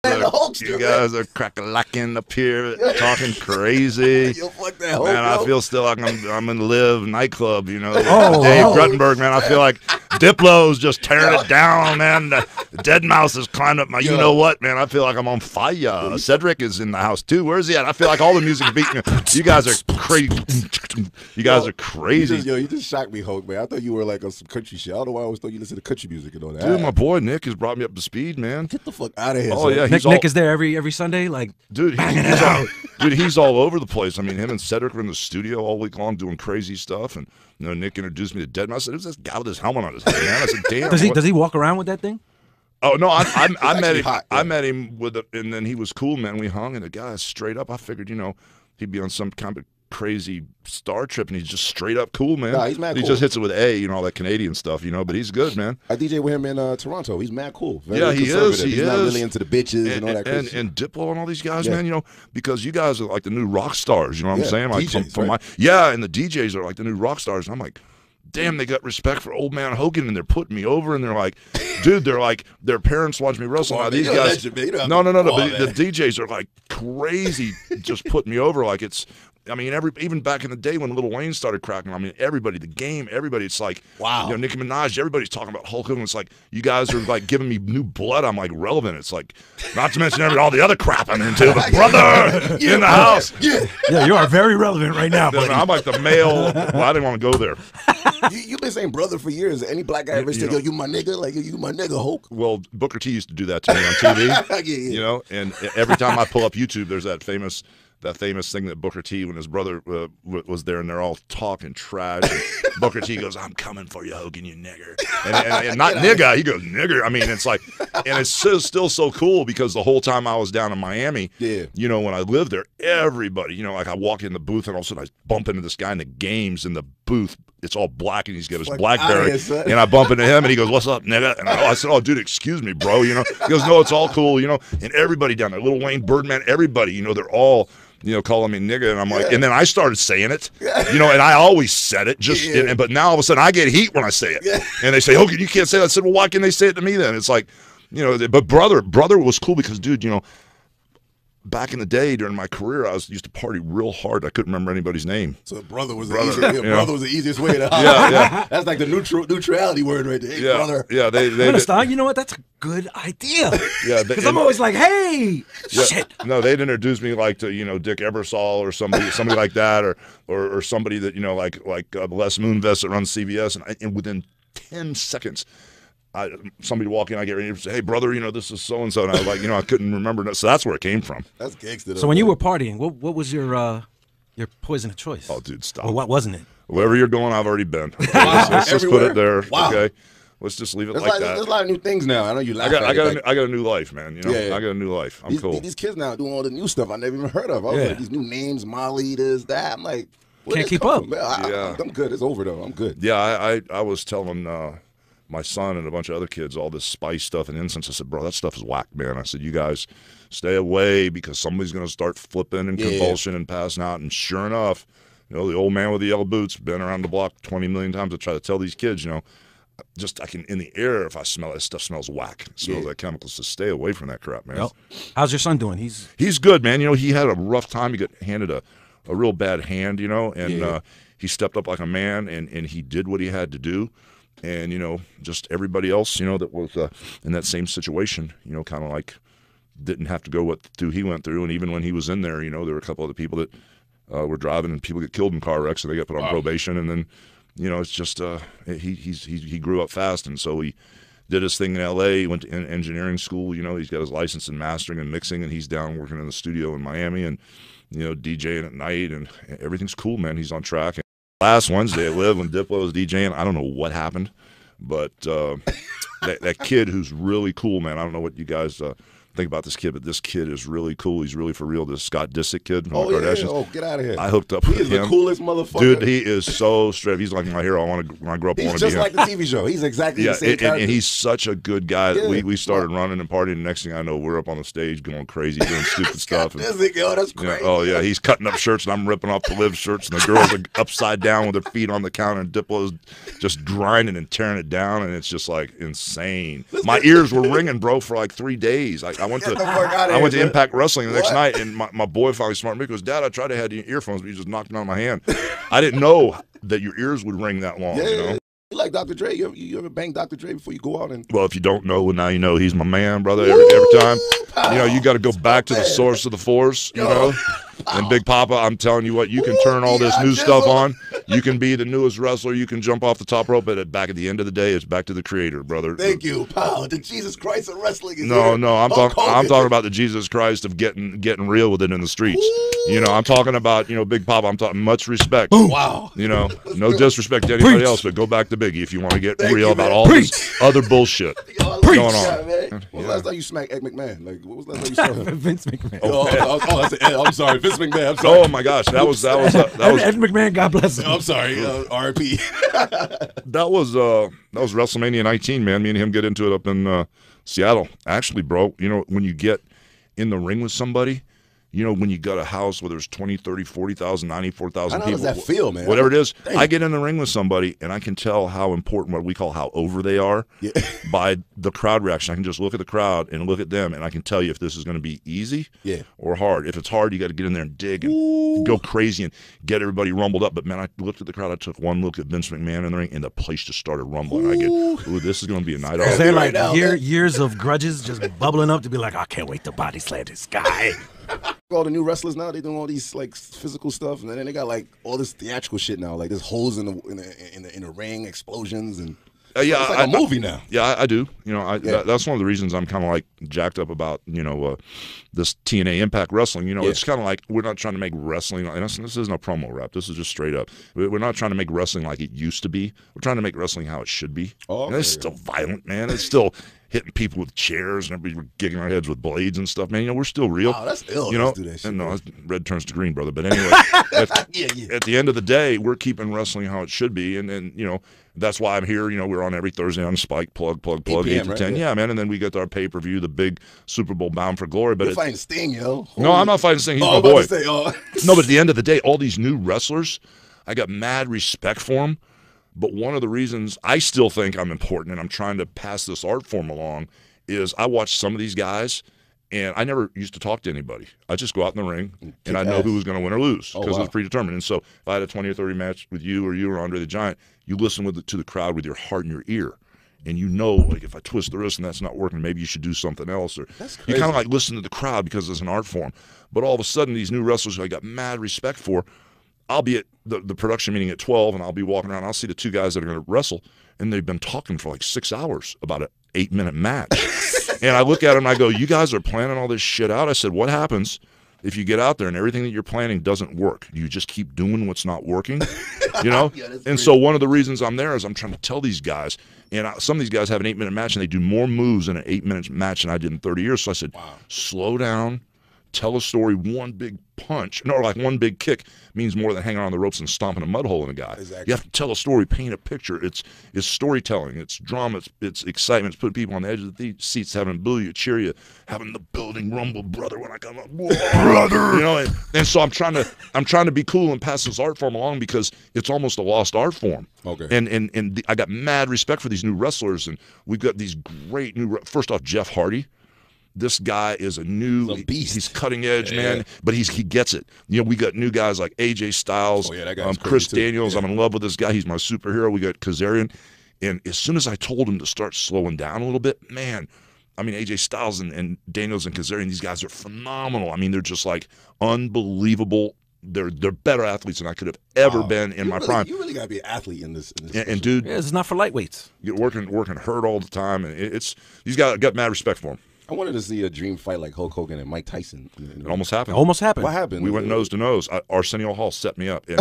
Man, the Hulkster, You guys are crack-a-lacking up here, talking crazy. Yo, fuck that Hulk, man, I yo. feel still like I'm in Live nightclub, you know. Oh, Dave oh. Gruttenberg, man. I feel like Diplo's just tearing it down, man. The Dead Mouse has climbed up my. You know what, man? I feel like I'm on fire. Cedric is in the house too. Where's he at? I feel like all the music beating. You guys are crazy. You guys are crazy. You just shocked me, Hulk, man. I thought you were like on some country shit. I don't know why I always thought you listen to country music and all that. Dude, my boy Nick has brought me up to speed, man. Get the fuck out of here. Oh son. yeah, Nick is there every Sunday, like dude, he's all over the place. I mean, him and Cedric are in the studio all week long doing crazy stuff, and you know, Nick introduced me to Dead Mouse. I said, "Who's this guy with his helmet on his head, man?" I said, "Damn." Does he walk around with that thing? Oh no, I met him. Hot, I met him with, and then he was cool, man. We hung, and the guy straight up. I figured, you know, he'd be on some kind of crazy star trip, and he's just straight up cool, man. Nah, he's mad he cool. just hits it with A, you know, all that Canadian stuff, you know. But he's good, man. I DJ with him in Toronto. He's mad cool. Very Yeah, he is. conservative. He He's is. not really into the bitches and all that crazy shit. And Diplo and all these guys, Yeah. man. You know, because you guys are like the new rock stars. You know what I'm Yeah, saying? Like DJs, from right? and the DJs are like the new rock stars. And I'm like, damn, they got respect for old man Hogan, and they're putting me over, and they're like, dude, they're like, their parents watch me wrestle. Come on, Now, man, these you're a guys, legend, man. You don't have no, to- but oh, the man. DJs are like crazy, just putting me over. Like it's, I mean, even back in the day when Lil Wayne started cracking, I mean, everybody, the game, everybody, it's like, Wow. you know, Nicki Minaj, everybody's talking about Hulk Hogan. It's like, you guys are like giving me new blood. I'm like relevant. It's like, not to mention all the other crap I'm into, but brother in the house. Yeah, you are very relevant right now, buddy. I'm like the male. Well, I didn't want to go there. You've been saying brother for years. Any black guy ever said, yo, you my nigga? Like, you my nigga, Hulk? Well, Booker T used to do that to me on TV. Yeah. You know, and every time I pull up YouTube, there's that famous thing that Booker T, when his brother was there, and they're all talking trash. And Booker T goes, "I'm coming for you, Hogan, you nigger," and not nigga. He goes nigger. I mean, it's like, and it's still so cool because the whole time I was down in Miami, Yeah. you know, when I lived there, everybody, you know, like I walk in the booth, and all of a sudden I bump into this guy in the games in the booth. It's all black, and he's got his Fuck BlackBerry, outta here, son. and I bump into him, and he goes, "What's up, nigga?" And I said, "Oh, dude, excuse me, bro." You know, he goes, "No, it's all cool," you know, and everybody down there, Lil Wayne, Birdman, everybody, you know, they're all, you know, calling me nigga, and I'm like, and then I started saying it, you know, and I always said it, just, but now all of a sudden I get heat when I say it, and they say, "Hogan, you can't say that." I said, "Well, why can't they say it to me then?" It's like, you know, but brother was cool because, dude, you know, back in the day during my career, I used to party real hard. I couldn't remember anybody's name. So brother was Brother, the easiest, you know. brother was the easiest way to Yeah. That's like the neutrality word right there. Hey, Yeah, brother. yeah, they I'm gonna start. You know what? That's a good idea. yeah, Because I'm always like, hey, yeah, shit. no, they'd introduce me like to, you know, Dick Ebersol or somebody like that, or somebody that, you know, like Les Moonves that runs CBS, and within 10 seconds. Somebody walk in, I get ready to say, "Hey, brother, you know, this is so and so," and I was like, you know, I couldn't remember. So that's where it came from. That's gangster. So when you were partying, what was your poison of choice? Oh, dude, stop. Or what wasn't it? Wherever you're going, I've already been. Okay, let's just put it there. Wow. Okay, let's just leave it There's, like there's that. a lot of new things now. I know you laugh I got at it. I got a new life, man. You know, Yeah. I got a new life. I'm these, cool. These kids now doing all the new stuff I never even heard of. I was Yeah. like, these new names, Molly, this, that. I'm like, where Can't this keep come up. from? Man, Yeah. I'm good. It's over, though. I'm good. Yeah, I was telling my son and a bunch of other kids all this spice stuff and incense. I said, "Bro, that stuff is whack, man." I said, "You guys stay away because somebody's going to start flipping and convulsion and passing out." And sure enough, you know, the old man with the yellow boots, been around the block 20 million times to try to tell these kids, you know, just I can, in the air, if I smell it, stuff smells whack. It smells like chemicals. So stay away from that crap, man. Well, how's your son doing? He's good, man. You know, he had a rough time. He got handed a real bad hand, you know, and he stepped up like a man, and he did what he had to do. And, you know, just everybody else, you know, that was in that same situation, you know, kind of like didn't have to go through he went through. And even when he was in there, you know, there were a couple other people that were driving, and people get killed in car wrecks, and they got put on probation. And then, you know, it's just he grew up fast, and so he did his thing in L.A. He went to engineering school. You know, he's got his license in mastering and mixing, and he's down working in the studio in Miami, and, you know, DJing at night, and everything's cool, man. He's on track. And last Wednesday at Live, when Diplo was DJing, I don't know what happened, but that kid who's really cool, man. I don't know what you guys think about this kid, but this kid is really cool. He's really for real. This Scott Disick kid from the Kardashians. Oh, get out of here. I hooked up He with is him. the coolest motherfucker. Dude, he is so straight. He's like my hero. When I grow up, I He's want to be just him. like the TV show. He's exactly the same character. And he's such a good guy. Yeah. We started running and partying. The next thing I know, we're up on the stage going crazy, doing stupid stuff. And, Disick, yo, that's you know, crazy. oh yeah, he's cutting up shirts, and I'm ripping off the Live shirts, and the girls are upside down with their feet on the counter, and Diplo's just grinding and tearing it down, and it's just like insane. My ears were ringing, bro, for like 3 days. I went Get the fuck outta here, to man. Impact Wrestling the next What? night, and my boy finally smart me goes, Dad, I tried to have earphones, but you just knocked them out of my hand. I didn't know that your ears would ring that long. Yeah, You know. you like Dr. Dre? You ever bang Dr. Dre before you go out and? Well, if you don't know, well, now you know. He's my man, brother. Every time, you know, you got to go back to the source of the force, you know. And Big Papa, I'm telling you what, you can turn all this new stuff on. You can be the newest wrestler. You can jump off the top rope, but back at the end of the day, it's back to the creator, brother. Thank you, pal. The Jesus Christ of wrestling is No, here. no, I'm talking about the Jesus Christ of getting real with it in the streets. You know, I'm talking about, you know, Big Papa. I'm talking much respect. Wow. You know, no disrespect to anybody else, but go back to Biggie if you want to get real about all this other bullshit going on. Yeah, man. When was the last time you smacked Ed McMahon? Like, what was the last time you saw him? Vince McMahon. I'm sorry, Vince McMahon. I'm sorry. Oh my gosh, that was Ed McMahon, God bless him. I'm sorry, R.I.P. that was WrestleMania 19, man. Me and him get into it up in Seattle. Actually, bro, you know, when you get in the ring with somebody, you know, when you got a house where there's 20, 30, 40,000, 94,000 people. How does that feel, man? Whatever it is, Dang. I get in the ring with somebody, and I can tell how important, what we call how over they are, by the crowd reaction. I can just look at the crowd and look at them, and I can tell you if this is going to be easy or hard. If it's hard, you got to get in there and dig and go crazy and get everybody rumbled up. But, man, I looked at the crowd. I took one look at Vince McMahon in the ring, and the place just started rumbling. I get, ooh, this is going to be a night Is off. there like now, years of grudges just bubbling up to be like, I can't wait to body slam this guy? All the new wrestlers now, they doing all these like physical stuff, and then they got like all this theatrical shit now. Like there's holes in the ring, explosions, and Yeah, it's like a movie now. Yeah, I do. You know, that's one of the reasons I'm kind of like jacked up about, you know, this TNA Impact Wrestling. You know, it's kind of like we're not trying to make wrestling, and this isn't a promo rap. This is just straight up. We're not trying to make wrestling like it used to be. We're trying to make wrestling how it should be. Oh, and it's still violent, man. It's still hitting people with chairs and everybody gigging our heads with blades and stuff, man. You know, we're still real. Oh, that's ill. You know, Let's do that shit, and no, man. red turns to green, brother. But anyway, at the end of the day, we're keeping wrestling how it should be, and you know, that's why I'm here. You know, we're on every Thursday on Spike, plug, 8 to 10. Yeah, man. And then we get our pay-per-view, the big Super Bowl Bound for Glory. But You're fighting Sting, yo. No, I'm not fighting Sting. He's my boy. No, but at the end of the day, all these new wrestlers, I got mad respect for them. But one of the reasons I still think I'm important and I'm trying to pass this art form along is I watch some of these guys, and I never used to talk to anybody. I just go out in the ring, and I know who was going to win or lose because it was predetermined. And so if I had a 20 or 30 match with you or Andre the Giant, you listen to the crowd with your heart and your ear. And you know, like, if I twist the wrist and that's not working, maybe you should do something else. Or you kind of like listen to the crowd because it's an art form. But all of a sudden, these new wrestlers who I got mad respect for, I'll be at the production meeting at 12, and I'll be walking around. I'll see the two guys that are going to wrestle, and they've been talking for like 6 hours about an 8-minute match. And I look at them and I go, you guys are planning all this shit out? I said, what happens if you get out there and everything that you're planning doesn't work? You just keep doing what's not working, you know? And so one of the reasons I'm there is I'm trying to tell these guys, and some of these guys have an 8-minute match, and they do more moves in an 8-minute match than I did in 30 years. So I said, slow down. Tell a story. One big punch, no, like one big kick means more than hanging on the ropes and stomping a mud hole in a guy. Exactly. You have to tell a story, paint a picture. It's storytelling. It's drama. It's excitement. It's putting people on the edge of the seats, having them boo you, cheer you, having the building rumble, brother, when I come up, brother. You know, and so I'm trying to be cool and pass this art form along because it's almost a lost art form. Okay. And I got mad respect for these new wrestlers, and we've got these great new. First off, Jeff Hardy. This guy is a beast. He's cutting edge, man, but he gets it. You know, we got new guys like AJ Styles, Chris Daniels. I'm in love with this guy. He's my superhero. We got Kazarian. And as soon as I told him to start slowing down a little bit, man, I mean, AJ Styles and Daniels and Kazarian, these guys are phenomenal. I mean, they're just like unbelievable. They're better athletes than I could have ever been in my prime. You really got to be an athlete in this. And dude, it's not for lightweights. You're working hard all the time. And these guys got mad respect for him. I wanted to see a dream fight like Hulk Hogan and Mike Tyson. It almost happened. Almost happened. What happened? We went nose to nose. Arsenio Hall set me up. And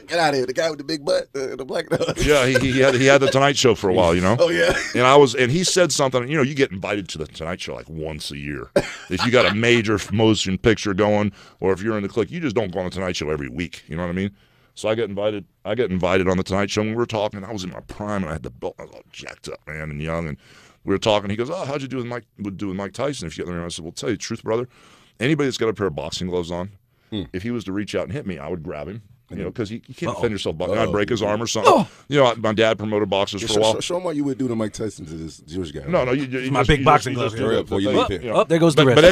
get out of here! The guy with the big butt, the black nose. Yeah, he had the Tonight Show for a while, you know. Oh yeah. And he said something. You know, you get invited to the Tonight Show like once a year. If you got a major motion picture going, or if you're in the clique, you just don't go on the Tonight Show every week. You know what I mean? So I get invited on the Tonight Show. When we were talking, I was in my prime and I had the belt. I was all jacked up, man, and young. And we were talking. He goes, "Oh, how'd you do with Mike Tyson?" If you get there, I said, "Well, tell you the truth, brother. Anybody that's got a pair of boxing gloves on, if he was to reach out and hit me, I would grab him You know, because you can't defend yourself. I'd break his arm or something. You know, my dad promoted boxers for a while. Show him what you would do to Mike Tyson to this Jewish guy. No, my big boxing glove. There goes the rest. But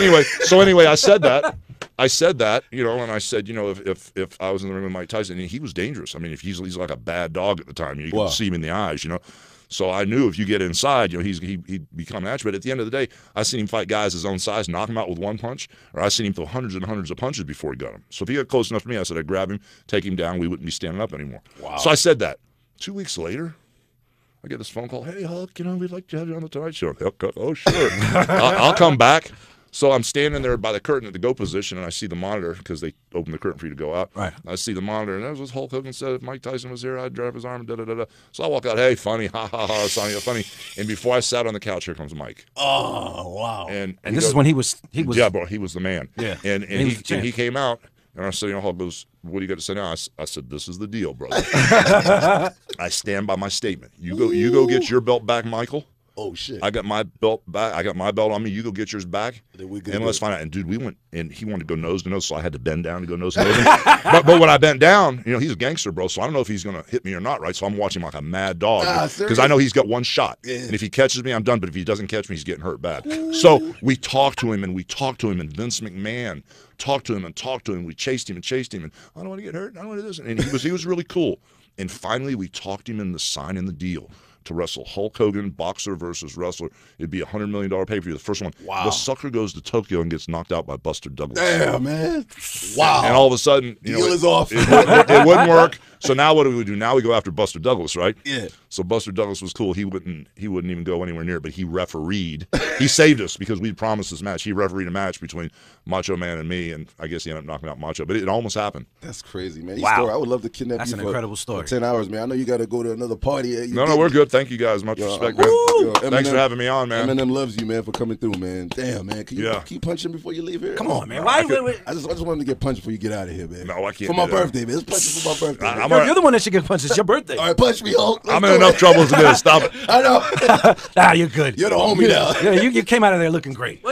anyway, I said that. You know, and I said, you know, if I was in the ring with Mike Tyson, and he was dangerous. I mean, if he's like a bad dog at the time, you can see him in the eyes, you know. So I knew if you get inside, you know, he'd become at you. But at the end of the day, I seen him fight guys his own size, knock him out with one punch, or I seen him throw hundreds and hundreds of punches before he got him. So if he got close enough to me, I said I'd grab him, take him down, we wouldn't be standing up anymore. Wow. So I said that. 2 weeks later, I get this phone call, hey, Hulk, you know, we'd like to have you on the Tonight Show. Oh, sure. I'll come back. So I'm standing there by the curtain at the go position, and I see the monitor because they open the curtain for you to go out. Right. I see the monitor, and that was what Hulk Hogan said. If Mike Tyson was here, I'd grab his arm, da-da-da-da. So I walk out, hey, funny, ha, ha, ha, Sonny, funny. And before I sat on the couch, here comes Mike. Oh, wow. And this is when he was. Yeah, bro, he was the man. Yeah. And he came out, and I said, you know, Hulk goes, what do you got to say now? I said, this is the deal, brother. I stand by my statement. You go get your belt back, Michael. Oh, shit. I got my belt back. I got my belt on me. You go get yours back. And let's find out. And, dude, we went, and he wanted to go nose to nose, so I had to bend down to go nose to nose. but when I bent down, you know, he's a gangster, bro, so I don't know if he's going to hit me or not, right? So I'm watching like a mad dog because I know he's got one shot. Yeah. And if he catches me, I'm done. But if he doesn't catch me, he's getting hurt bad. So we talked to him, and Vince McMahon talked to him and talked to him. We chased him, and I don't want to get hurt. I don't want to do this. And he was really cool. And finally, we talked him into signing the deal to wrestle Hulk Hogan, boxer versus wrestler. It'd be a $100 million pay-per-view, the first one. Wow. The sucker goes to Tokyo and gets knocked out by Buster Douglas. Damn, man. Wow. And all of a sudden, you deal know, is off. It wouldn't work. So now what do we do? Now we go after Buster Douglas, right? Yeah. So Buster Douglas was cool. He wouldn't even go anywhere near it, but he refereed. He saved us because we promised this match. He refereed a match between Macho Man and me, and I guess he ended up knocking out Macho. But it almost happened. That's crazy, man. Wow. I would love to kidnap That's you an incredible story. for 10 hours, man. I know you got to go to another party. No, we're good. Thank you guys. Much respect, man. Thanks for having me on, man. Eminem loves you, man, for coming through, man. Damn, man. Can you keep punching before you leave here? Come on, man. I just wanted to get punched before you get out of here, man. No, I can't. For my birthday, man. Let's punch you for my birthday. You're the one that should get punched. It's your birthday. All right, punch me, Hulk. I'm in enough trouble as it is. Stop it. I know. You're good. You're the homie now. Yeah, you came out of there looking great.